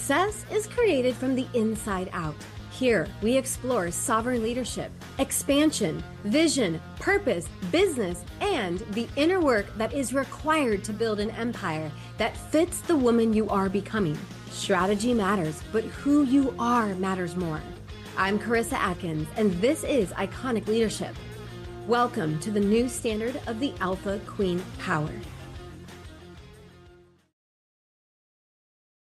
Success is created from the inside out. Here, we explore sovereign leadership, expansion, vision, purpose, business, and the inner work that is required to build an empire that fits the woman you are becoming. Strategy matters, but who you are matters more. I'm Karissa Adkins, and this is Iconic Leadership. Welcome to the new standard of the Alpha Queen Power.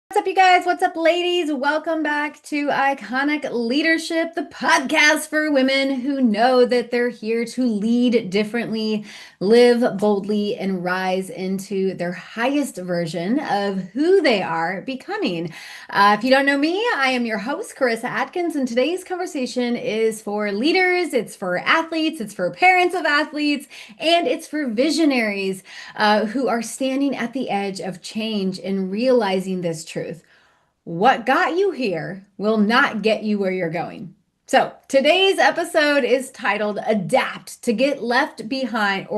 What's up, you guys? What's up, ladies? Welcome back to Iconic Leadership, the podcast for women who know that they're here to lead differently, live boldly, and rise into their highest version of who they are becoming. If you don't know me, I am your host, Karissa Adkins, and today's conversation is for leaders, it's for athletes, it's for parents of athletes, and it's for visionaries who are standing at the edge of change and realizing this truth. What got you here will not get you where you're going. So today's episode is titled Adapt to Get Left Behind,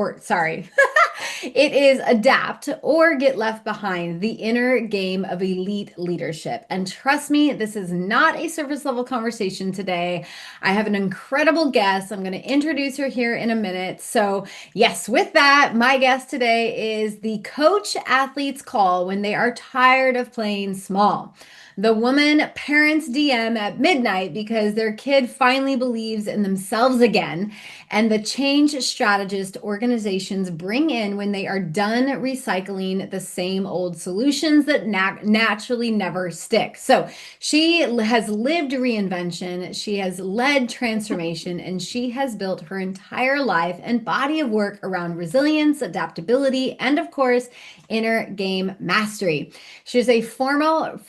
it is Adapt or Get Left Behind, the inner game of elite leadership. And trust me, this is not a surface level conversation today. I have an incredible guest. I'm going to introduce her here in a minute. So yes, with that, my guest today is the coach athletes call when they are tired of playing small. The woman parents DM at midnight because their kid finally believes in themselves again, and the change strategist organizations bring in when they are done recycling the same old solutions that naturally never stick. So she has lived reinvention, she has led transformation, and she has built her entire life and body of work around resilience, adaptability, and of course, inner game mastery. She's a formal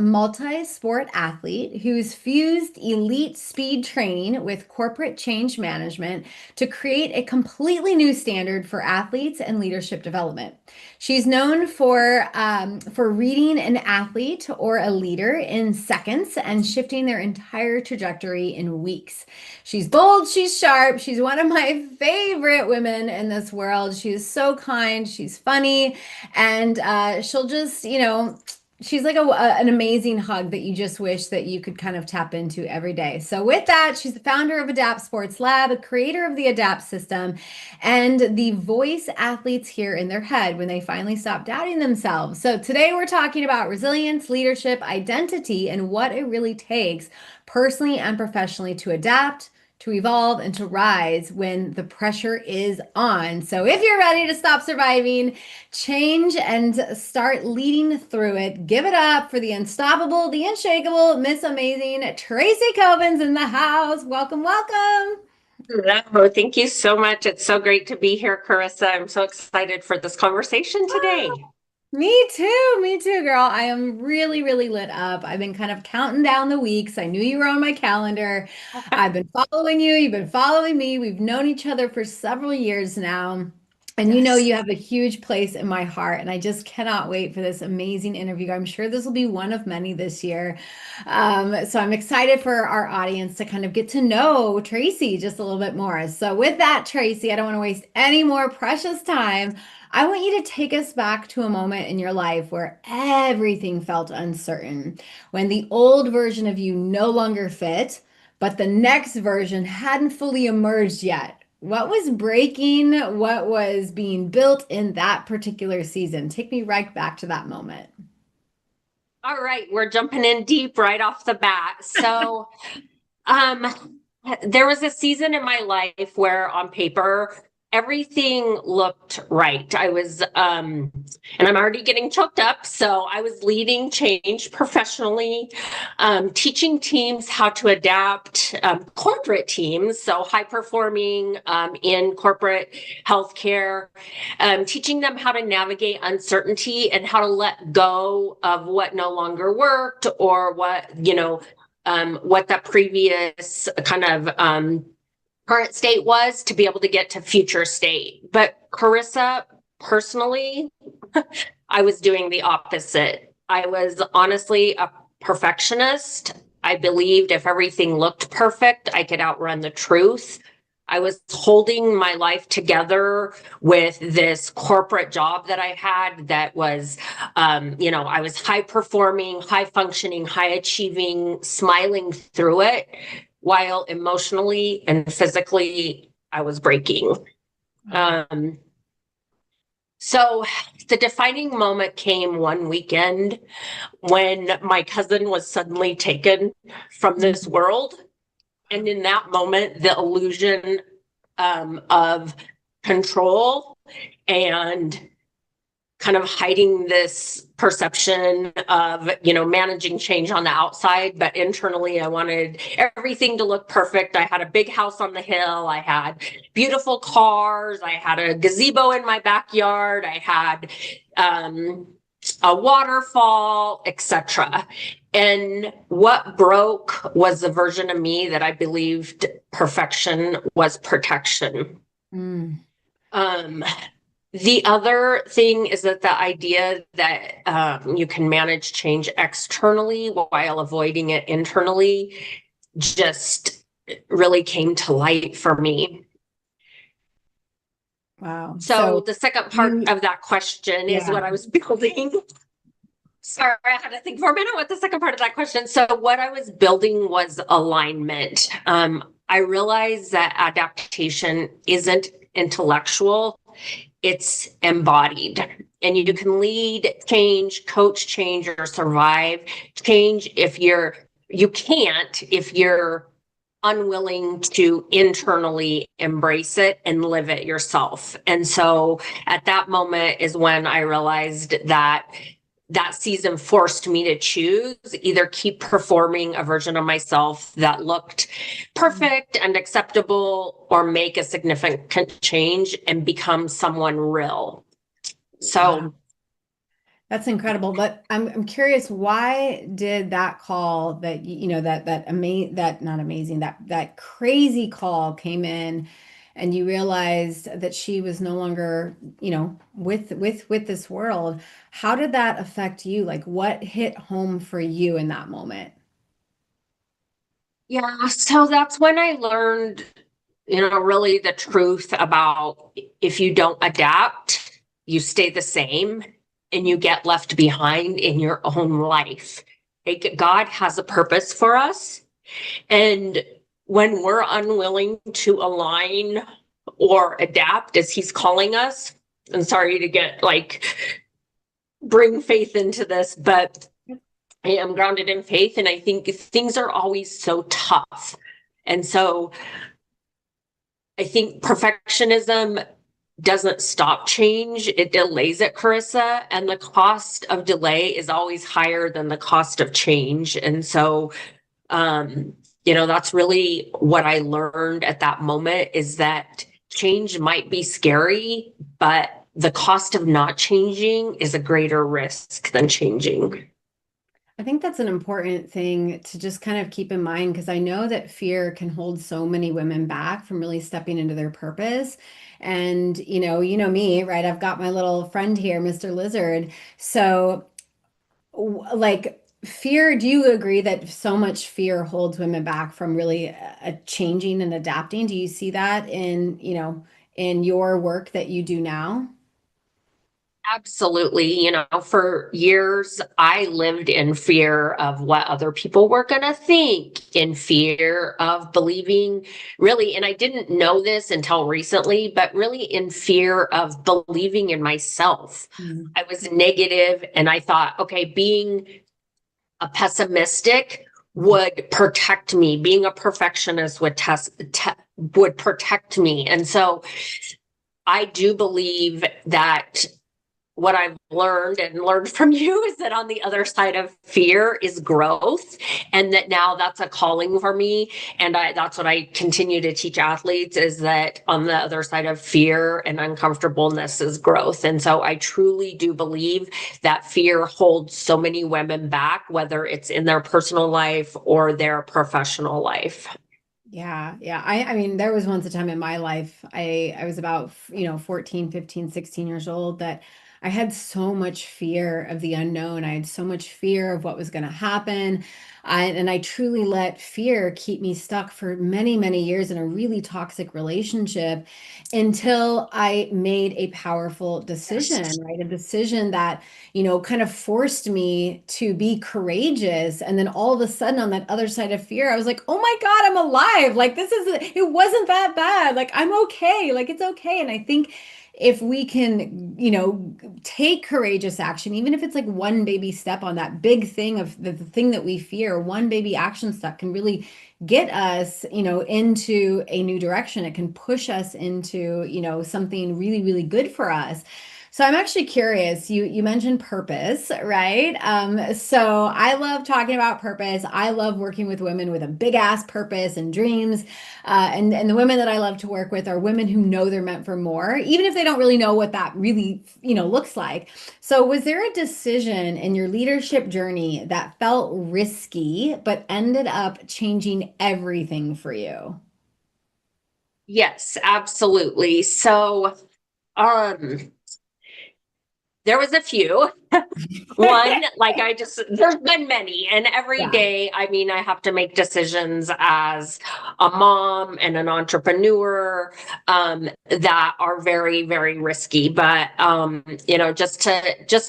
multi-sport athlete who's fused elite speed training with corporate change management to create a completely new standard for athletes and leadership development. She's known for reading an athlete or a leader in seconds and shifting their entire trajectory in weeks. She's bold, she's sharp, she's one of my favorite women in this world. She's so kind, she's funny, and she'll just, she's like an amazing hug that you just wish that you could kind of tap into every day. So with that, she's the founder of Adapt Sports Lab, a creator of the Adapt system, and the voice athletes hear in their head when they finally stop doubting themselves. So today we're talking about resilience, leadership, identity, and what it really takes personally and professionally to adapt, to evolve, and to rise when the pressure is on. So if you're ready to stop surviving, change, and start leading through it, give it up for the unstoppable, the unshakable, Miss Amazing Tracy Covens in the house. Welcome, welcome. Hello, thank you so much. It's so great to be here, Karissa. I'm so excited for this conversation today. Me too, girl. I am really, really lit up. I've been kind of counting down the weeks. I knew you were on my calendar. I've been following you. You've been following me. We've known each other for several years now. And Yes. you have a huge place in my heart, and I just cannot wait for this amazing interview. I'm sure this will be one of many this year. So I'm excited for our audience to kind of get to know Tracy just a little bit more. So with that, Tracy, I don't want to waste any more precious time. I want you to take us back to a moment in your life where everything felt uncertain, when the old version of you no longer fit, but the next version hadn't fully emerged yet. What was breaking? What was being built in that particular season? Take me right back to that moment. All right, we're jumping in deep right off the bat. So, there was a season in my life where on paper, everything looked right. I was, and I'm already getting choked up. So I was leading change professionally, teaching teams how to adapt, corporate teams, so high performing in corporate healthcare, teaching them how to navigate uncertainty and how to let go of what no longer worked or what that previous kind of current state was to be able to get to future state. But Karissa, personally, I was doing the opposite. I was honestly a perfectionist. I believed if everything looked perfect, I could outrun the truth. I was holding my life together with this corporate job that I had that was, I was high performing, high functioning, high achieving, smiling through it, while emotionally and physically I was breaking. Um, so the defining moment came one weekend when my cousin was suddenly taken from this world. And in that moment, the illusion of control and kind of hiding this perception of, managing change on the outside, but internally I wanted everything to look perfect. I had a big house on the hill. I had beautiful cars. I had a gazebo in my backyard. I had a waterfall, etc. And what broke was the version of me that I believed perfection was protection. Mm. The other thing is that the idea that you can manage change externally while avoiding it internally just really came to light for me. Wow. So So the second part you, of that question is yeah. what I was building. Sorry, I had to think for a minute what the second part of that question. So what I was building was alignment. I realized that adaptation isn't intellectual, it's embodied. And you can lead change, coach change, or survive change you can't if you're unwilling to internally embrace it and live it yourself. And so at that moment is when I realized that that season forced me to choose either keep performing a version of myself that looked perfect and acceptable or make a significant change and become someone real. Wow. So That's incredible. But I'm curious, why did that call that that not amazing, that crazy call came in and you realized that she was no longer, with this world. How did that affect you? Like what hit home for you in that moment? yeah, so that's when I learned, really the truth about if you don't adapt, you stay the same and you get left behind in your own life. Like God has a purpose for us. And when we're unwilling to align or adapt as he's calling us, I'm sorry to get bring faith into this, but I am grounded in faith. And I think things are always so tough. And so I think perfectionism doesn't stop change, it delays it, Karissa. And the cost of delay is always higher than the cost of change. And so, that's really what I learned at that moment is that change might be scary, but the cost of not changing is a greater risk than changing. I think that's an important thing to just kind of keep in mind because I know that fear can hold so many women back from really stepping into their purpose. And you know me, right? I've got my little friend here, Mr. Lizard. So, like fear, do you agree that so much fear holds women back from really changing and adapting? Do you see that in your work that you do now? Absolutely. For years, I lived in fear of what other people were going to think, in fear of believing, really, and I didn't know this until recently, but really in fear of believing in myself. Mm. I was negative and I thought, okay, being a pessimistic would protect me, being a perfectionist would protect me. And so I do believe that what I've learned and learned from you is that on the other side of fear is growth. And that now that's a calling for me. And that's what I continue to teach athletes is that on the other side of fear and uncomfortableness is growth. And so I truly do believe that fear holds so many women back, whether it's in their personal life or their professional life. Yeah, yeah. I mean, there was once a time in my life, I was about, 14, 15, 16 years old that I had so much fear of the unknown. I had so much fear of what was going to happen. And I truly let fear keep me stuck for many, many years in a really toxic relationship until I made a powerful decision, Yes. right? A decision that, kind of forced me to be courageous. And then all of a sudden, on that other side of fear, I was like, oh my God, I'm alive. Like, it wasn't that bad. Like, I'm okay. Like, it's okay. And I think if we can, take courageous action, even if it's like one baby step on that big thing of the thing that we fear, one baby action step can really get us, into a new direction. It can push us into, something really, really good for us. So I'm actually curious. You mentioned purpose, right? So I love talking about purpose. I love working with women with a big ass purpose and dreams. And the women that I love to work with are women who know they're meant for more, even if they don't really know what that really, looks like. So was there a decision in your leadership journey that felt risky, but ended up changing everything for you? Yes, absolutely. So, um, there was a few. One, like there's been many, and every Yeah. day, I mean, I have to make decisions as a mom and an entrepreneur, that are very, very risky. But, just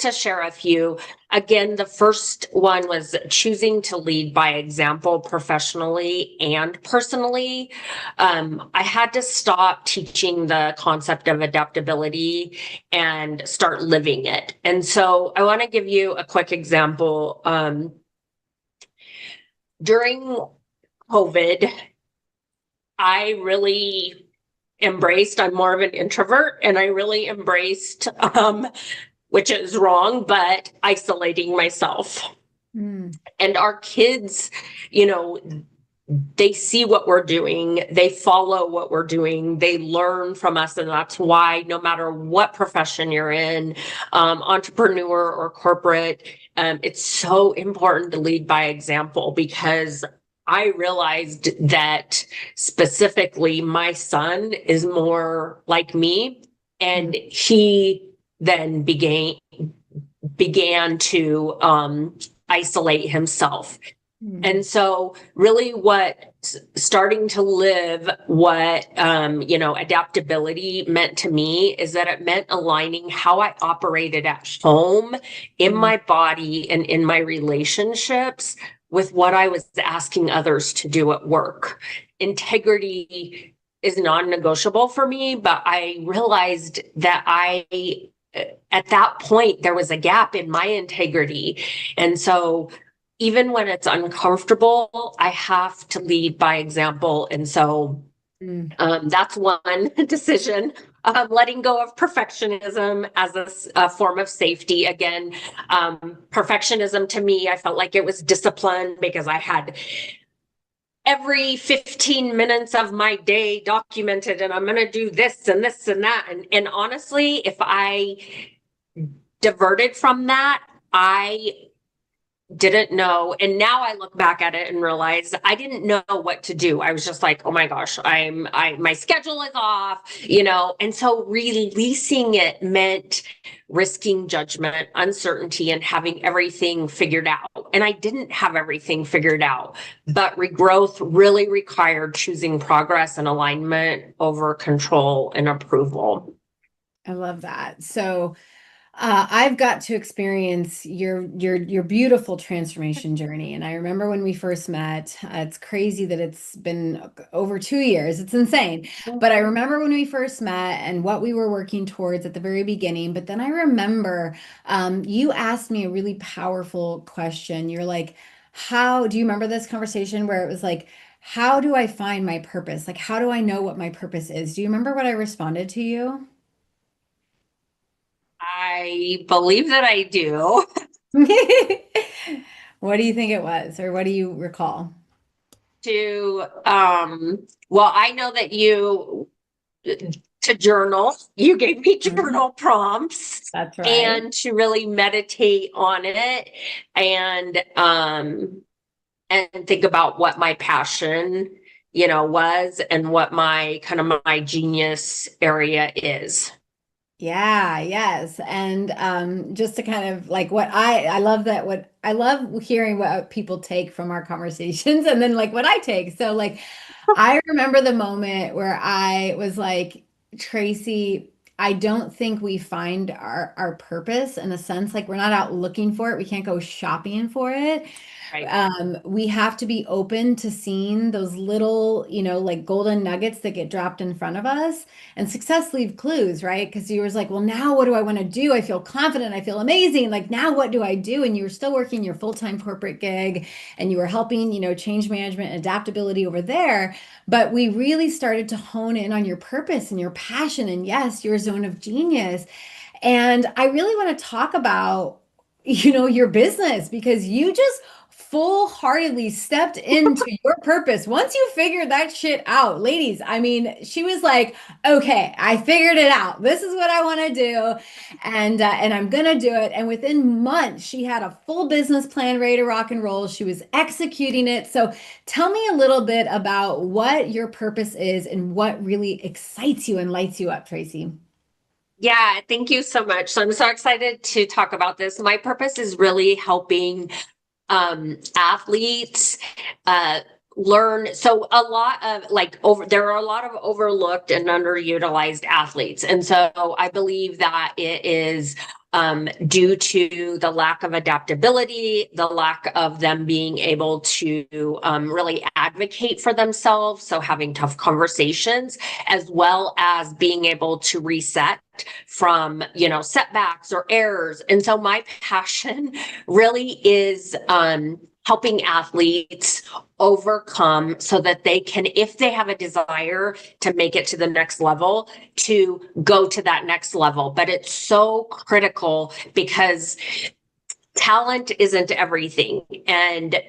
to share a few, again, the first one was choosing to lead by example professionally and personally. I had to stop teaching the concept of adaptability and start living it. And so I want to give you a quick example. During COVID, I really embraced, I'm more of an introvert, and I really embraced, which is wrong, but isolating myself. Mm, And our kids, you know, they see what we're doing, they follow what we're doing, they learn from us. And that's why no matter what profession you're in, entrepreneur or corporate, it's so important to lead by example, because I realized that specifically my son is more like me, and mm, he then began to isolate himself. mm, And so really starting to live what, adaptability meant to me is that it meant aligning how I operated at home, in mm, my body, and in my relationships with what I was asking others to do at work. Integrity is non-negotiable for me, but I realized that at that point, there was a gap in my integrity. And so even when it's uncomfortable, I have to lead by example. And so mm. that's one decision. Letting go of perfectionism as a form of safety. Again, perfectionism to me, I felt like it was discipline because I had every 15 minutes of my day documented, and I'm going to do this and this and that. And honestly, if I diverted from that, I didn't know. And now I look back at it and realize I didn't know what to do. I was just like, oh my gosh, my schedule is off, and so releasing it meant risking judgment, uncertainty, and having everything figured out. And I didn't have everything figured out, but regrowth really required choosing progress and alignment over control and approval. I love that. So, I've got to experience your beautiful transformation journey. And I remember when we first met, it's crazy that it's been over 2 years. It's insane. But I remember when we first met and what we were working towards at the very beginning. But then I remember you asked me a really powerful question. You're like, how do you remember this conversation where it was like, how do I find my purpose? Like, how do I know what my purpose is? Do you remember what I responded to you? I believe that I do. What do you think it was, or what do you recall? Well, I know that to journal. You gave me Mhm. journal prompts That's right. and to really meditate on it, and think about what my passion, was, and what my kind of my genius area is. Yeah, yes. And just to kind of like what I love that what I love hearing what people take from our conversations and then like what I take. So like I remember the moment where I was like, Tracy, I don't think we find our purpose in a sense. Like we're not out looking for it. We can't go shopping for it. Right. We have to be open to seeing those little, like golden nuggets that get dropped in front of us. And success leave clues, right? Because you was like, well, now what do I want to do? I feel confident. I feel amazing. Like now what do I do? And you were still working your full-time corporate gig and you were helping, change management and adaptability over there. But we really started to hone in on your purpose and your passion and yes, your zone of genius. And I really want to talk about, your business because you just full-heartedly stepped into your purpose. Once you figured that shit out, ladies, I mean, she was like, "Okay, I figured it out. This is what I want to do, and I'm gonna do it." And within months, she had a full business plan ready to rock and roll. She was executing it. So, tell me a little bit about what your purpose is and what really excites you and lights you up, Tracy. Yeah, thank you so much. So I'm so excited to talk about this. My purpose is really helping athletes uh learn. So a lot of like over there are a lot of overlooked and underutilized athletes. And so I believe that it is due to the lack of adaptability, the lack of them being able to really advocate for themselves. So having tough conversations, as well as being able to reset from, setbacks or errors. And so my passion really is helping athletes overcome so that they can, if they have a desire to make it to the next level, to go to that next level. But it's so critical because talent isn't everything. And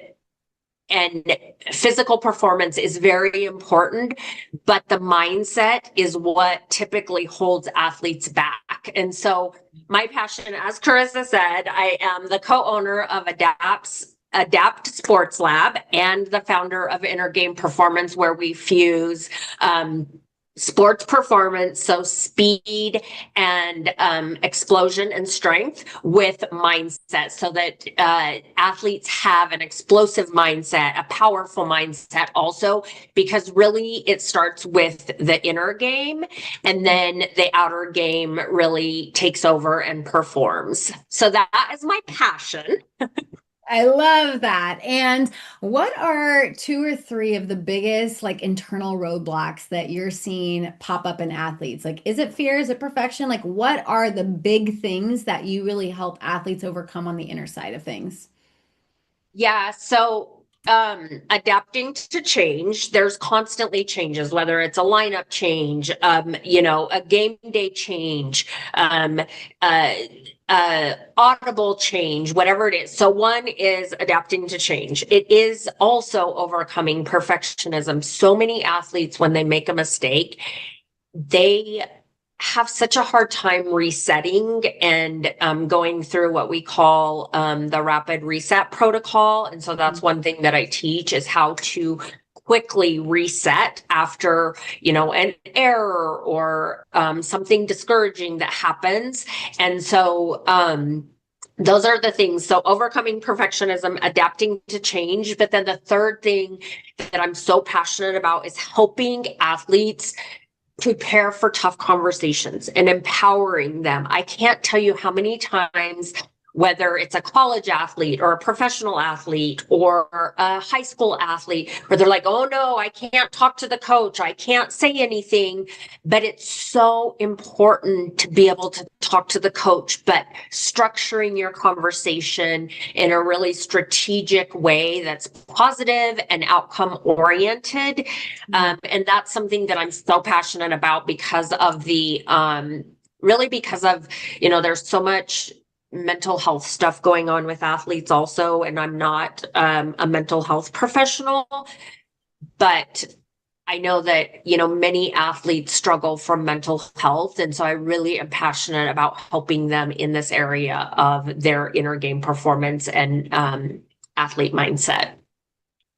physical performance is very important, but the mindset is what typically holds athletes back. And so my passion, as Karissa said, I am the co-owner of Adapt Sports Lab and the founder of Inner Game Performance, where we fuse sports performance, so speed and explosion and strength, with mindset, so that athletes have an explosive mindset, a powerful mindset also, because really it starts with the inner game and then the outer game really takes over and performs. So that is my passion. I love that. And what are two or three of the biggest like internal roadblocks that you're seeing pop up in athletes? Like, is it fear? Is it perfection? Like, what are the big things that you really help athletes overcome on the inner side of things? Yeah, so adapting to change, there's constantly changes, whether it's a lineup change, a game day change, uh, audible change, whatever it is. So one is adapting to change. It is also overcoming perfectionism. So many athletes, when they make a mistake, they have such a hard time resetting and going through what we call the rapid reset protocol. And so that's one thing that I teach, is how to quickly reset after, an error or something discouraging that happens. And so those are the things. So overcoming perfectionism, adapting to change. But then the third thing that I'm so passionate about is helping athletes prepare for tough conversations and empowering them. I can't tell you how many times, whether it's a college athlete or a professional athlete or a high school athlete, where they're like, oh no, I can't talk to the coach, I can't say anything. But it's so important to be able to talk to the coach, but structuring your conversation in a really strategic way that's positive and outcome oriented. And that's something that I'm so passionate about because of really because of, there's so much mental health stuff going on with athletes also. And I'm not a mental health professional, but I know that, many athletes struggle from mental health. And so I really am passionate about helping them in this area of their inner game performance and athlete mindset.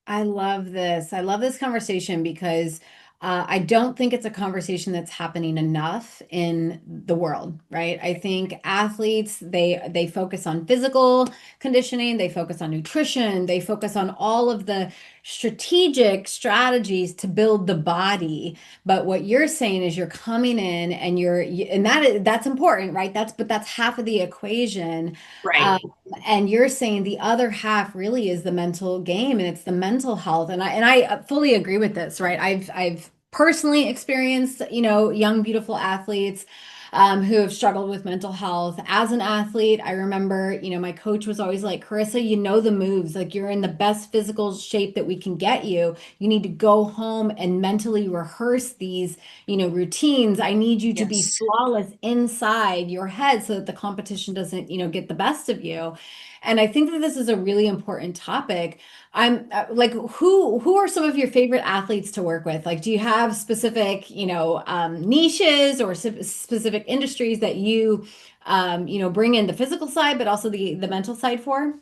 I love this. I love this conversation because I don't think it's a conversation that's happening enough in the world, right? I think athletes, they focus on physical conditioning, they focus on nutrition, they focus on all of the strategic strategies to build the body. But what you're saying is you're coming in and and that's important, right? But that's half of the equation. Um, Right. and you're saying the other half really is the mental game and it's the mental health. And I fully agree with this, right? I've personally experienced, young, beautiful athletes who have struggled with mental health. As an athlete, I remember, my coach was always like, Karissa, you know the moves, like you're in the best physical shape that we can get you. You need to go home and mentally rehearse these, routines. I need you to be Yes. flawless inside your head so that the competition doesn't, get the best of you. And I think that this is a really important topic. I'm like, who are some of your favorite athletes to work with? Like, do you have specific, niches or specific industries that you, bring in the physical side, but also the mental side for?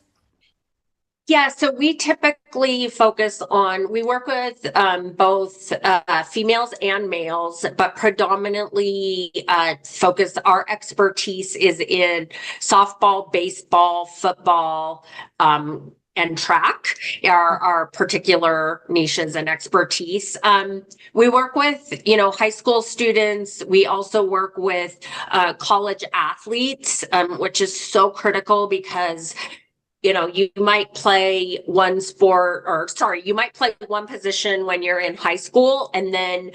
Yeah, so we typically we work with both females and males, but predominantly our expertise is in softball, baseball, football, and track, our particular niches and expertise. We work with, high school students. We also work with college athletes, which is so critical because you might play one sport or sorry, you might play one position when you're in high school. And then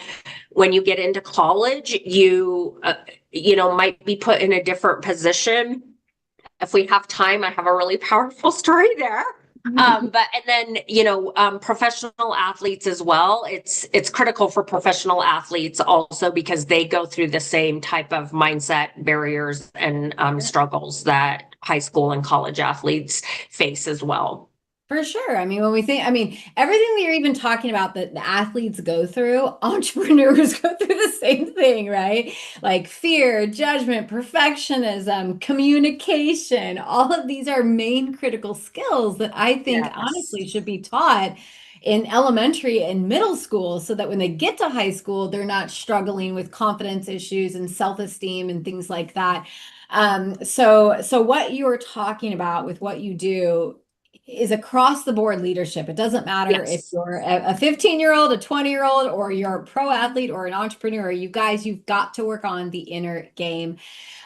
when you get into college, might be put in a different position. If we have time, I have a really powerful story there. And then, professional athletes as well. It's critical for professional athletes also because they go through the same type of mindset barriers and struggles that high school and college athletes face as well. For sure. I mean, everything that you're even talking about that the athletes go through, entrepreneurs go through the same thing, right? Like fear, judgment, perfectionism, communication. All of these are main critical skills that I think Yes. honestly should be taught in elementary and middle school so that when they get to high school, they're not struggling with confidence issues and self-esteem and things like that. So what you're talking about with what you do is across the board leadership. It doesn't matter if Yes. you're a 15-year-old, a 20-year-old, or you're a pro athlete or an entrepreneur. You guys, you've got to work on the inner game.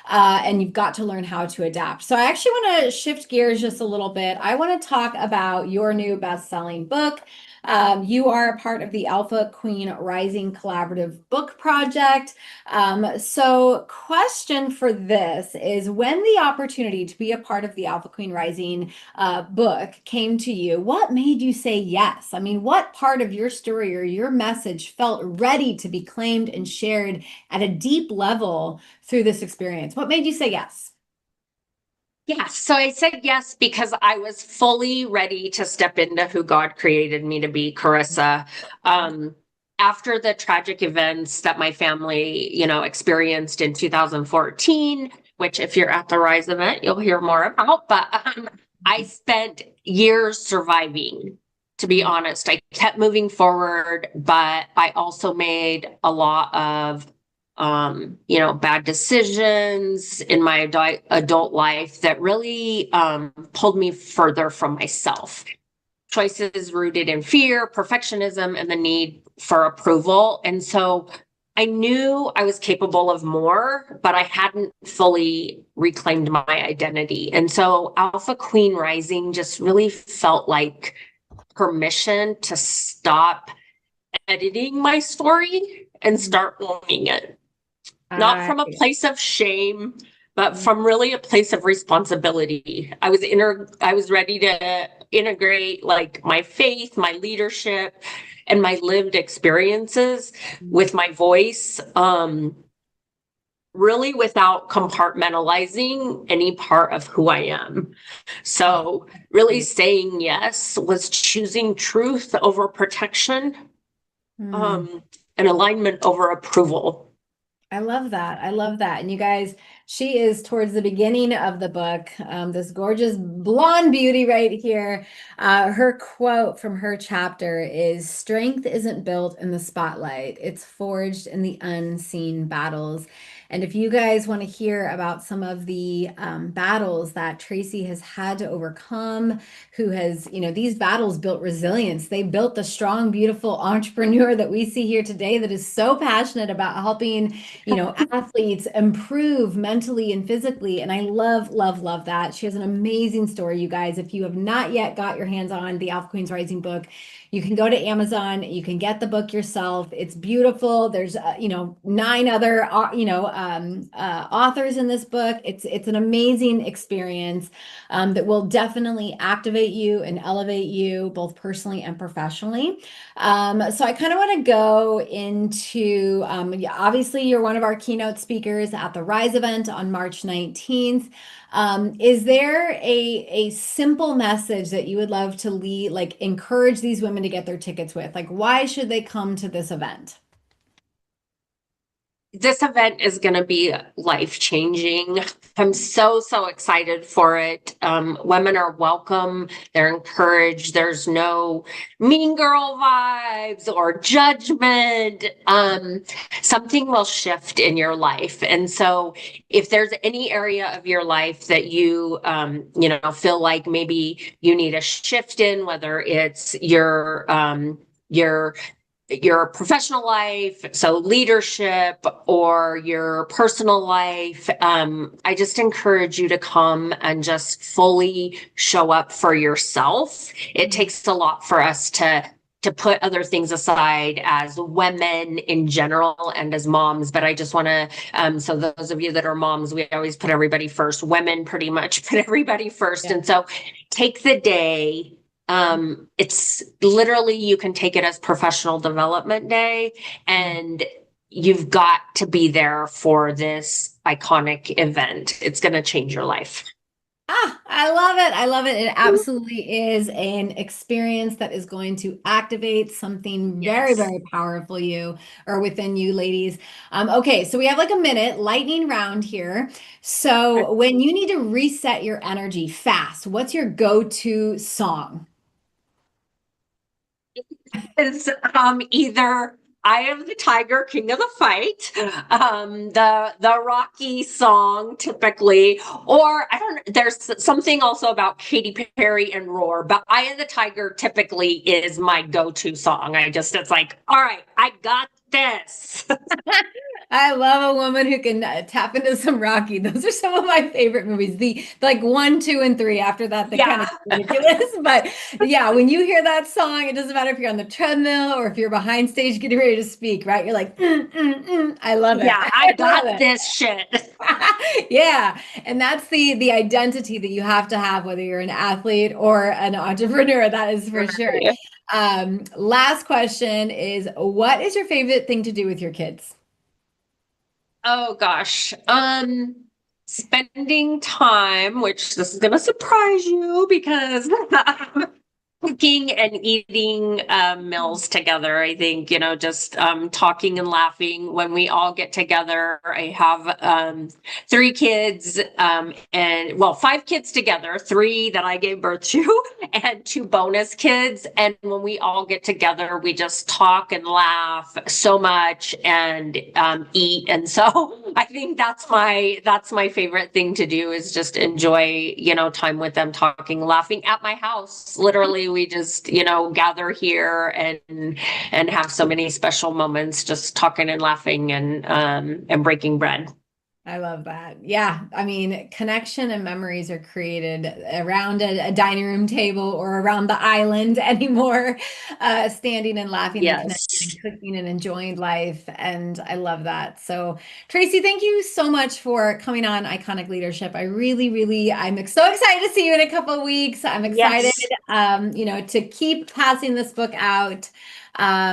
And you've got to learn how to adapt. So I actually want to shift gears just a little bit. I want to talk about your new best-selling book. You are a part of the Alpha Queen Rising Collaborative Book Project. So question for this is when the opportunity to be a part of the Alpha Queen Rising book came to you, what made you say yes? I mean, what part of your story or your message felt ready to be claimed and shared at a deep level through this experience? What made you say yes? Yes. So I said yes because I was fully ready to step into who God created me to be, Carissa. Um, After the tragic events that my family, experienced in 2014, which if you're at the Rise event, you'll hear more about. But I spent years surviving, to be honest. I kept moving forward, but I also made a lot of bad decisions in my adult life that really pulled me further from myself. Choices rooted in fear, perfectionism, and the need for approval. And so I knew I was capable of more, but I hadn't fully reclaimed my identity. And so Alpha Queen Rising just really felt like permission to stop editing my story and start owning it, not I from a place of shame, but from really a place of responsibility. I was ready to integrate like my faith, my leadership, and my lived experiences with my voice, really without compartmentalizing any part of who I am. So really saying yes was choosing truth over protection, Mm. um, and alignment over approval. I love that. I love that. And you guys, she is towards the beginning of the book, this gorgeous blonde beauty right here. Her quote from her chapter is, "Strength isn't built in the spotlight, it's forged in the unseen battles." And if you guys want to hear about some of the battles that Tracy has had to overcome, who has, these battles built resilience. They built the strong, beautiful entrepreneur that we see here today that is so passionate about helping athletes improve mentally and physically. And I love, love, love that. She has an amazing story, you guys. If you have not yet got your hands on the Alpha Queens Rising book, you can go to Amazon, you can get the book yourself. It's beautiful. There's, nine other, authors in this book. It's an amazing experience that will definitely activate you and elevate you both personally and professionally. So I kind of want to go into, obviously, you're one of our keynote speakers at the Rise event on March 19th. Is there a simple message that you would love to lead, like encourage these women to get their tickets with? Like, why should they come to this event? This event is going to be life changing. I'm so, so excited for it. Women are welcome. They're encouraged. There's no mean girl vibes or judgment. Something will shift in your life. And so if there's any area of your life that feel like maybe you need a shift in, whether it's your professional life, so leadership, or your personal life, I just encourage you to come and just fully show up for yourself. It takes a lot for us to put other things aside as women in general and as moms. But I just want to, so those of you that are moms, we always put everybody first. Women pretty much put everybody first. Yeah. And so take the day. It's literally, you can take it as professional development day, and you've got to be there for this iconic event. It's going to change your life. I love it. I love it. It absolutely is an experience that is going to activate something very, Yes. very powerful you or within you, ladies. Okay, so we have like a minute, lightning round here. So when you need to reset your energy fast, what's your go-to song? Is either "I Am the Tiger, King of the Fight," the Rocky song typically, or I don't. There's something also about Katy Perry and Roar, but "I Am the Tiger" typically is my go-to song. It's like, all right, I got this. I love a woman who can tap into some Rocky. Those are some of my favorite movies. The like one, two, and three. After that, they kind Yeah, of ridiculous. But yeah, when you hear that song, it doesn't matter if you're on the treadmill or if you're behind stage getting ready to speak, right? You're like, I love it. yeah, I I love got it. this shit. Yeah, and that's the identity that you have to have, whether you're an athlete or an entrepreneur. That is for sure. Last question is, what is your favorite thing to do with your kids? Oh gosh. Spending time, which this is gonna surprise you because cooking and eating meals together. I think, just talking and laughing when we all get together. I have three kids, and well, five kids together, three that I gave birth to, and two bonus kids. And when we all get together, we just talk and laugh so much and eat. And so I think that's my favorite thing to do, is just enjoy, time with them, talking, laughing at my house. Literally, we just, gather here and have so many special moments, just talking and laughing and breaking bread. I love that. Yeah. I mean, connection and memories are created around a dining room table or around the island anymore, standing and laughing and connecting and Yes. cooking and enjoying life. And I love that. So, Tracy, thank you so much for coming on Iconic Leadership. I really, really, so excited to see you in a couple of weeks. I'm excited, Yes. to keep passing this book out.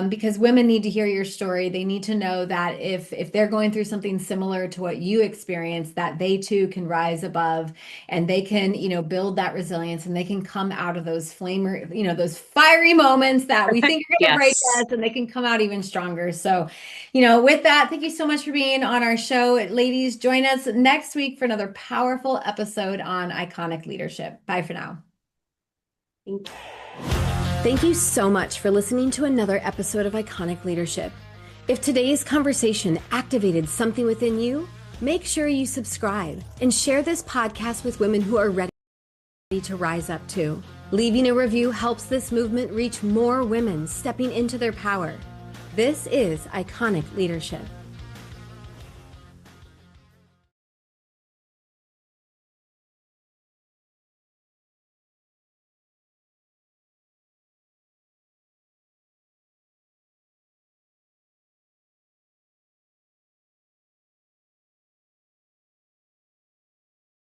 because women need to hear your story. They need to know that if they're going through something similar to what you experienced, that they too can rise above and they can, build that resilience and they can come out of those those fiery moments that we think are going to break Yes. us, and they can come out even stronger. So, with that, thank you so much for being on our show. Ladies, join us next week for another powerful episode on iconic leadership. Bye for now. Thank you so much for listening to another episode of Iconic Leadership. If today's conversation activated something within you, make sure you subscribe and share this podcast with women who are ready to rise up too. Leaving a review helps this movement reach more women stepping into their power. This is Iconic Leadership.